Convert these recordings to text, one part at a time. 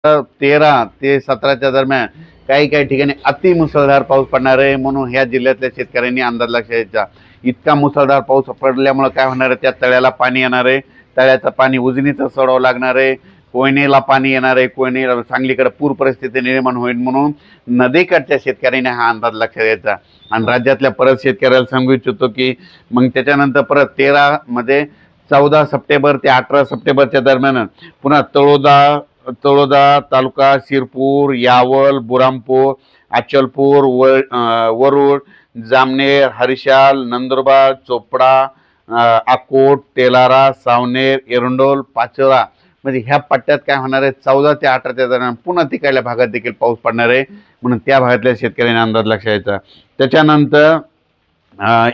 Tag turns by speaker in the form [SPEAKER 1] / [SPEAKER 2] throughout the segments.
[SPEAKER 1] 13 ते 17च्या दरम्यान काही काही ठिकाणी अति मुसळधार पाऊस पडणार आहे, म्हणून ह्या जिल्ह्यातल्या शेतकऱ्यांनी अंदाज लक्षात घ्यायचा. इतका मुसळधार पाऊस पडल्यामुळे काय होणार आहे, त्या तळ्याला पाणी येणार आहे, तळ्याचं पाणी उजनीचं सोडावं लागणार आहे, कोयनेला पाणी येणार आहे, कोयने सांगलीकडे पूर परिस्थिती निर्माण होईल, म्हणून नदीकडच्या शेतकऱ्यांनी हा अंदाज लक्षात घ्यायचा. आणि राज्यातल्या परत शेतकऱ्याला सांगू इच्छितो की मग त्याच्यानंतर परत 13 मध्ये 14 सप्टेंबर ते 18 सप्टेंबरच्या दरम्यान पुन्हा तळोदा तालुका, शिरपूर, यावल, बुरामपूर, अचलपूर, वरुड, जामनेर, हरिशाल, नंदुरबार, चोपडा, अकोट, तेलारा, सावनेर, एरंडोल, पाचोरा म्हणजे ह्या पट्ट्यात काय होणार आहे, 14 ते 18च्या दरम्यान पुन्हा तिकडल्या भागात देखील पाऊस पडणार आहे, म्हणून त्या भागातल्या शेतकऱ्यांनी अंदाज लक्षात घ्यायचा. त्याच्यानंतर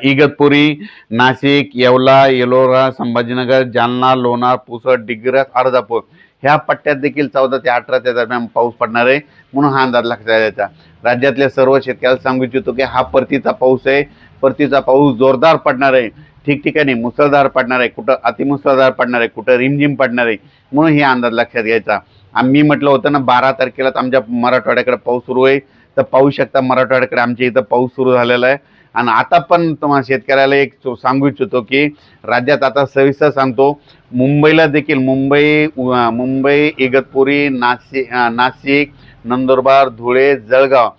[SPEAKER 1] इगतपुरी, नाशिक, येवला, येलोरा, संभाजीनगर, जालना, लोणार, पुसद, डिग्रस, अर्धापूर ह्या पट्ट्यात देखील 14 ते 18च्या दरम्यान पाऊस पडणार आहे, म्हणून हा अंदाज लक्षात घ्यायचा. राज्यातल्या सर्व शेतकऱ्याला सांगू इच्छितो की हा परतीचा पाऊस आहे. परतीचा पाऊस जोरदार पडणार आहे, ठिकठिकाणी मुसळधार पडणार आहे, कुठं अतिमुसळधार पडणार आहे, कुठं रिमझिम पडणार आहे, म्हणून हे अंदाज लक्षात घ्यायचा. आम्ही म्हटलं होतं ना 12 तारखेला आमच्या मराठवाड्याकडे पाऊस सुरू आहे, तर पाहू शकता मराठवाड्याकडे आमच्या इथं पाऊस सुरू झालेला आहे. आणि आता पण तुम्हाला शेतकऱ्याला एक सांगू इच्छितो की राज्यात आता सविस्तर सांगतो, मुंबईला देखील मुंबई, इगतपुरी, नाशिक, नंदुरबार, धुळे, जळगाव